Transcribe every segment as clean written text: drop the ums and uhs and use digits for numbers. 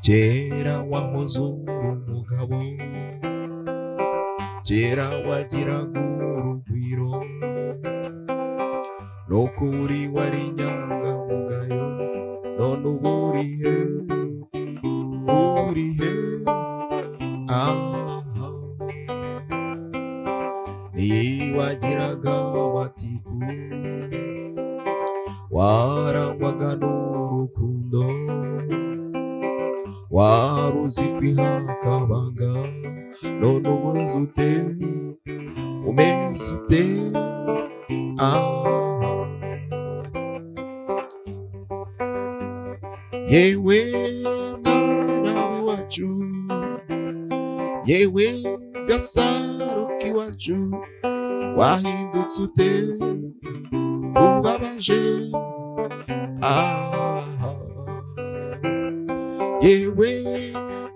kera wahoze umugabo, kera wagiraga urugwiro, nukuri wari inyangamugayo, none ubu urihe, urihe, ntiwagiraga amatiku, warangwaga n'urukundo, wari uzi kwihakabanga, none umeze ute, umeze ute, yewe mwana w'iwacu, yewe gasaro k'iwacu, wahindutse ute, ubabaje, yewe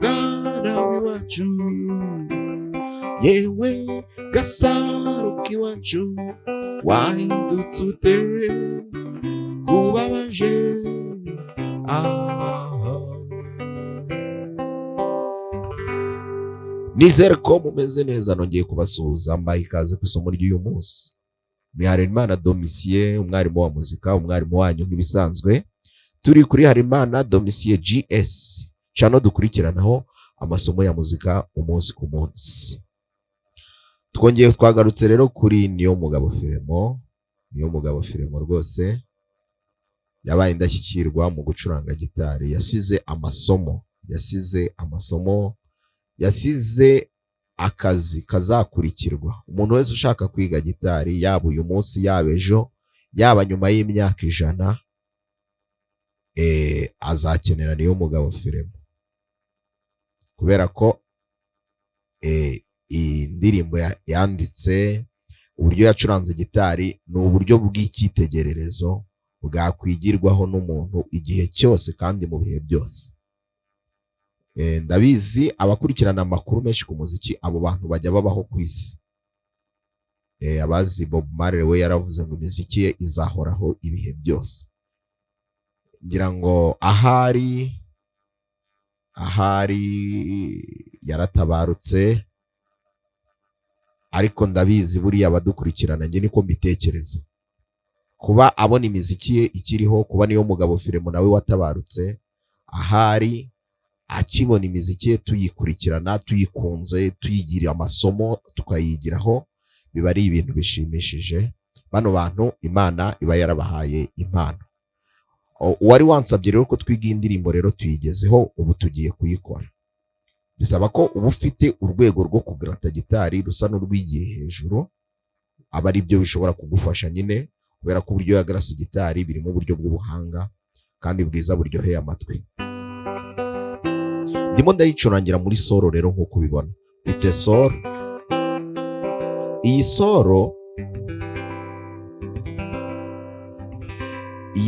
mwana w'iwacu, yewe gasaro k'iwacu, wahindutse ute, ubabaje, nizere ko mumeze neza. Nongeye kubasuhuza, mbaye ikaze ku isomo ry'uyu munsi. Ni Harerimana Domitien, umwarimu wa muzika, umwarimu wanyu nk'ibisanzwe. Turi kuri Harerimana Domitien GS, cyano dukurikiranaho amasomo ya muzika umunsi ku munsi. Twagarutse rero kuri Niyomugabo Philemon. Niyomugabo Philemon rwose yabaye indashyikirwa mu gucuranga gitari, yasize amasomo, yasize akazi kazakurikirwa. Umuntu wese ushaka kwiga gitari, yaba uyu munsi, yaba ejo, yaba nyuma y'imyaka 100, azakenera Niyomugabo Philemon, kubera ko indirimbo yanditse, uburyo yacuranze gitari ni uburyo bw'icyitegererezo bwakwigirwaho n'umuntu igihe cyose kandi mu bihe byose. Ndabizi abakurikirana amakuru menshi ku muziki, abo bantu bajya babaho ku isi. Abazi Bob Marley we yaravuze ngo imiziki ye izahoraho ibihe byose. Ngira ngo ahari yaratabarutse, ariko ndabizi buriya abadukurikirana njye niko mbitekereza, kuba abona imiziki ye ikiriho, kuba Niyomugabo Philemon nawe watabarutse, ahari akibona imiziki ye tuyikurikirana, tuyikunze, tuyigira amasomo, tukayigiraho, biba ari ibintu bishimishije. Bano bantu Imana iba yarabahaye impano. Wari wansabye rero ko twiga indirimbo, rero tuyigezeho, ubu tugiye kuyikora. Bisaba ko uba ufite urwego rwo kugrata gitari rusa n'urwigiye hejuru, aba ari byo bishobora kugufasha nyine, kubera ko uburyo yagarasa gitari birimo uburyo bw'ubuhanga kandi bwiza buryoheye amatwi. Ndimo ndayicurangira muri solo rero nk'uko ubibona. Mfite solo. Iyi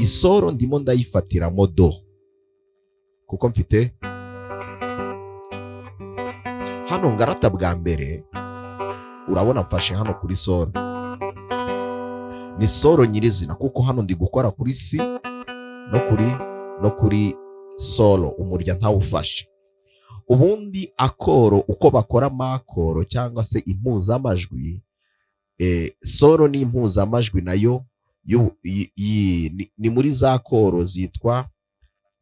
solo ndimo ndayifatiramo do, kuko mfite hano ngarata bwa mbere, urabona mfashe hano kuri solo. Ni solo nyirizina, kuko hano ndi gukora kuri si no kuri solo, umurya ntawufashe. Ubundi akoro, uko bakora amakoro cyangwa se impuzamajwi, solo ni impuzamajwi nayo ni muri za koro zitwa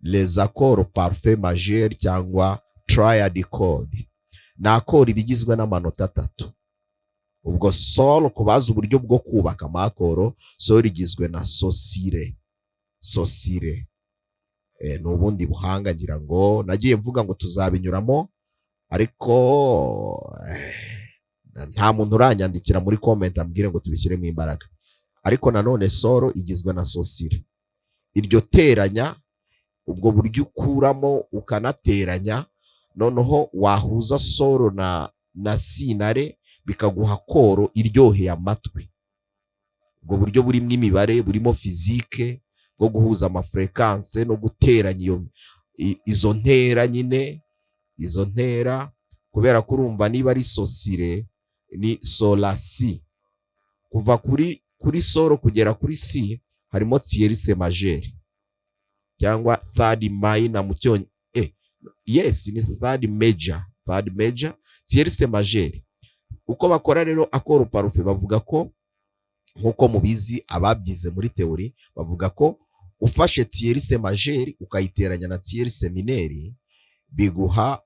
les accords parfaits majeurs cyangwa triad chord. Ni akoro bigizwe n'amanota 3. Ubwo solo, kubaza uburyo bwo kubaka amakoro, solo igizwe na sosire. N'ubundi buhanga ngira ngo nagiye mvuga ngo tuzabinyuramo, ariko nta muntu uranyandikira muri comment ambwire ngo tubishyiremo imbaraga. Ariko nanone solo igizwe na sosire. Iryo teranya, ubwo buryo ukuramo ukanateranya, noneho wahuza solo na si na re, bikaguha koro iryoheye amatwi. Ubwo buryo burimo imibare, burimo fizike, bwo guhuza amafrequence no guteranya izo ntera nyine, izo ntera, kubera ko urumva niba ari sosire ni sola si. Kuva kuri solo kugera kuri si harimo tierce majeur cyangwa third minor mu yes, ni third major tierce majeur. Uko bakora rero akoro parufe bavuga ko nkuko mubizi ababyize muri teori bavuga ko ufashe tierce majeur ukayiteranya na tierce mineur biguha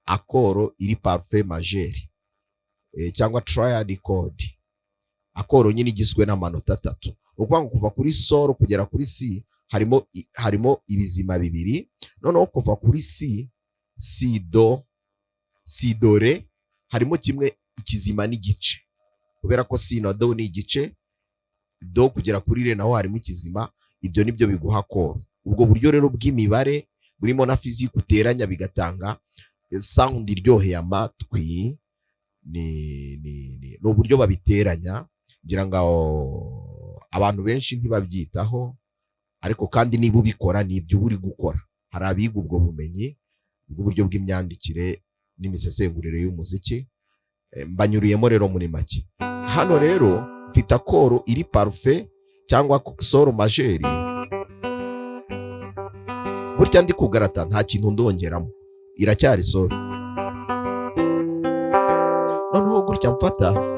akoro iri parufe majeur, cyangwa triad chord. Akoro nyine igizwe n'amanota 3. Ukuvuga kuva kuri sol kugera kuri C harimo ibizima bibiri. Noneho kuva kuri C do re harimo kimwe ikizima n'igice, kubera ko C na do ni igice, do kugera kuri re naho harimo ikizima. Ibyo nibyo biguha akoro. Ubwo buryo rero bw'imibare burimo na physique uteranya bigatanga sound iryoheye amatwi, ni uburyo babiteranya. Ngira ngo abantu benshi ntibabyitaho, ariko kandi niba ubikora ni ibyo uri gukora. Hari abiga ubwo bumenyi bw'uburyo bw'imyandikire n'imisesengurire y'umuziki. Mbanyuriyemo rero muri make. Hano rero mfite akoro iri parufe cyangwa sol majeur. Burya ndi kugarata nta kintu ndongeramo, iracyari sol. Noneho gutya mfata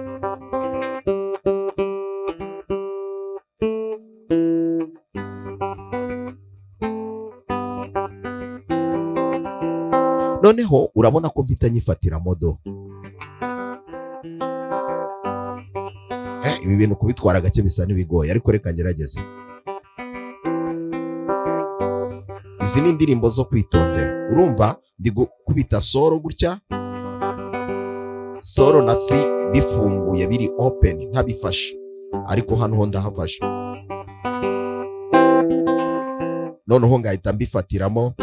noneho urabona ko mpita nyifatira modo. Ibi bintu kubitwara gake bisa n'ibigoye, ariko reka ngerageze. Izi ni indirimbo zo kwitondera. Urumva ndi gukubita solo gutya, solo na C bifunguye biri open ntabifashe, ariko hano ho ndahafashe. Noneho ngahita mbifatiramo,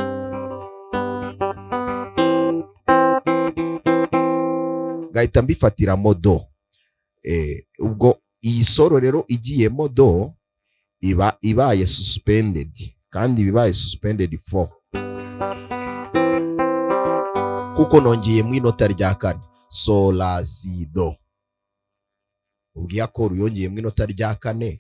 ngahita mbifatiramo do. Ubwo iyi solo rero igiyemo do ibaye suspended, kandi bibaye suspended 4 kuko nongeye mu inota rya 4 sol la si do. Ubwo akoro yongeye mu inota rya 4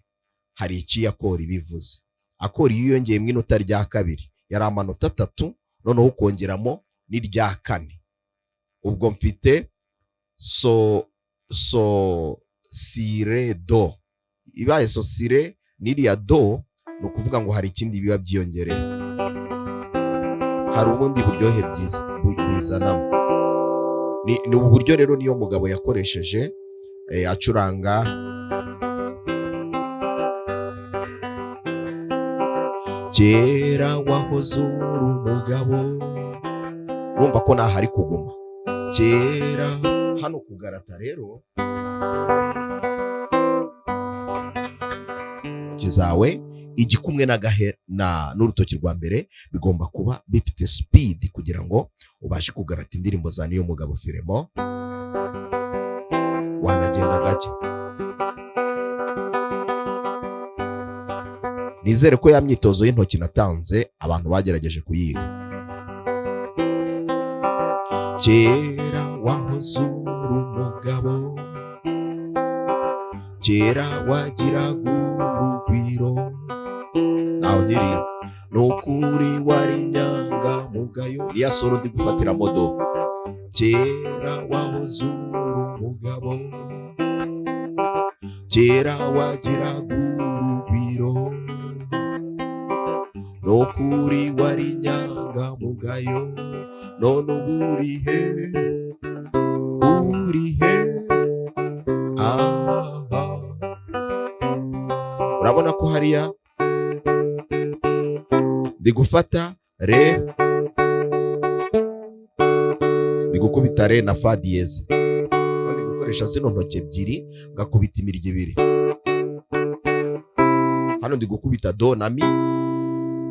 hari iki akoro bivuze. Akoro yongeye mu inota rya 2 yari amanota 3, noneho ukongeramo n'irya 4. Ubwo mfite si re do. Ibaye so si re n'iriya do, no kuvuga ngo hari ikindi biba byiyongereye. Hari ubundi buryohe bwiza bizanamo. Ni uburyo rero niyo mugabo yakoresheje acuranga. Kera wahoze uri umugabo. Urumva ko naho hari kuguma kera. Hano kugarata rero kizawe igikumwe n'urutoki rwa mbere bigomba kuba bifite speed kugira ngo ubashe kugarata indirimbo za niyo mugabo Firemo. Wanagenda gake. Nizere ko ya myitozo y'intoki natanze abantu bagerageje kuyiga. Kera wahoze uri umugabo, kera wagiraga urugwiro, naho nyiri nukuri wari inyangamugayo. Iya solo ndi gufatira modo. Kera wahoze uri umugabo, kera wagiraga urugwiro, nukuri wari inyangamugayo, none ubu urihe urabona ko hariya ndi gufata re, ndi gukubita re na fa diyeze, ndi gukoresha zino ntoki ebyiri ngakubita imirya ibiri. Hano ndi gukubita do na mi,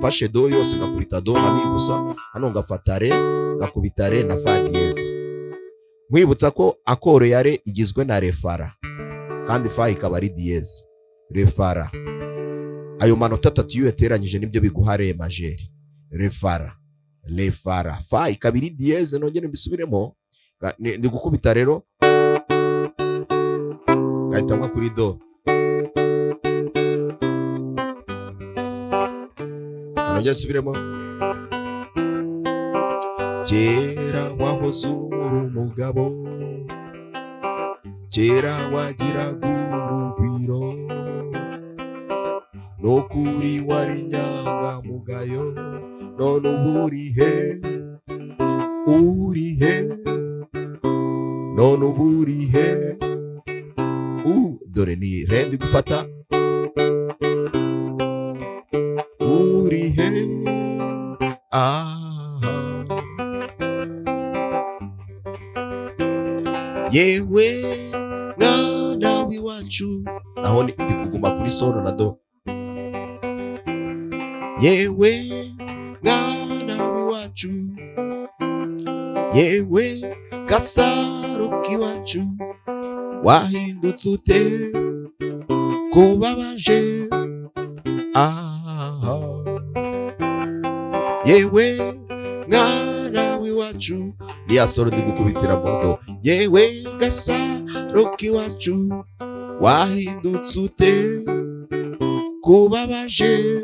fashe do yose ngakubita do na mi gusa. Hano ngafata re ngakubita re na fa diyeze. Nkwibutsa ko akoro ya re igizwe na re fara, kandi fa ikaba ari diyeze. Re fara, ayo manota 3 iyo yateranyije nibyo biguha re majeur. Re fara, re fara, fa ikaba ari diyeze. Nongere mbisubiremo, ndi gukubita rero ngahita mwa kuri do. Nongere nsubiremo. kera wahoze uri umugabo, kera wagiraga urugwiro, nukuri wari inyangamugayo, none ubu uri he, uri he, none ubu uri he. Dore ni re ndi gufata, uri he, yewe mwana w'iwacu, aho ndi kuguma kuri solo na do. Yewe mwana w'iwacu, yewe Gasaro k'iwacu, wahindutse ute kubabaje, yewe mwana w'iwacu, ni ya solo ndi gukubitira modo. Yewe Gasaro k'iwacu, wahindutse ute kubabaje,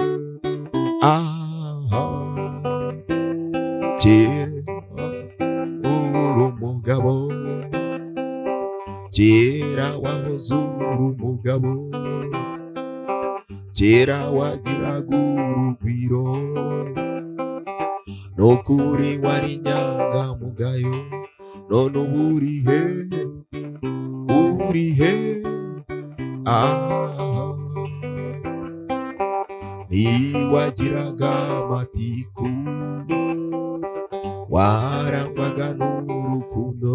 kera uri umugabo, kera wahoze uri umugabo, kera wagiraga urugwiro, nukuri wari inyangamugayo, none ubu uri he, uri he, ntiwagiraga amatiku, warangwaga n'urukundo,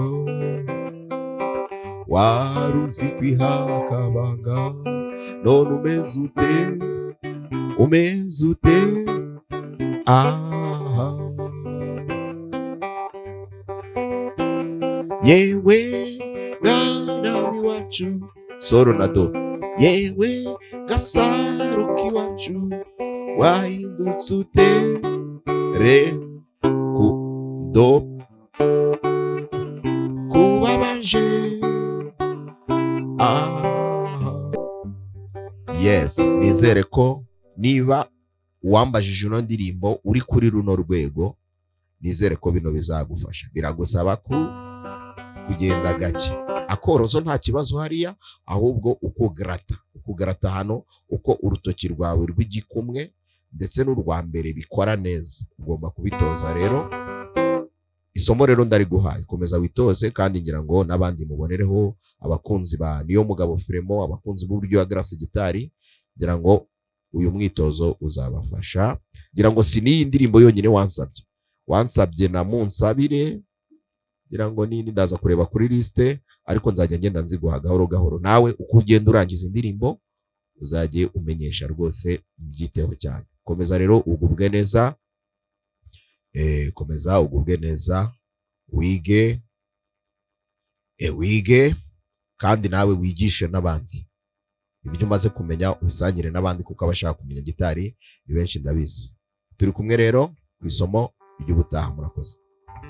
wari uzi kwiha akabanga, none umeze ute, umeze ute, yewe mwana w'iwacu, solo na do. Yewe Gasaro k'iwacu, wahindutse ute, re ku do, kubabaje, yes. Nizere ko niba uwambajije ino ndirimbo uri kuri runo rwego, nizere ko bino bizagufasha. Biragusaba kugenda gake, akorozo nta kibazo hariya, ahubwo ukugarata hano, uko urutoki rwawe rw'igikumwe ndetse n'urwa mbere bikora neza, ugomba kubitoza. Rero isomo rero ndari guhaye, komeza witoze, kandi ngira ngo n'abandi mubonereho, abakunzi ba Niyomugabo Fremo, abakunzi b'uburyo ya Grace Gitari, ngira ngo uyu mwitozo uzabafasha. Ngira ngo si n'iyi ndirimbo yonyine wansabye na Munsabire, ngira ngo nini ndaza kureba kuri liste, ariko nzajya ngenda nziguha gahoro gahoro. Nawe uko ugenda urangiza indirimbo uzajye umenyesha rwose, mbyiteho cyane. Komeza rero ugubwe neza, komeza ugubwe neza, wige kandi nawe wigishe n'abandi ibyo umaze kumenya, ubisangire n'abandi, kuko abashaka kumenya gitari ni benshi ndabizi. Turi kumwe rero ku isomo ry'ubutaha. Murakoze.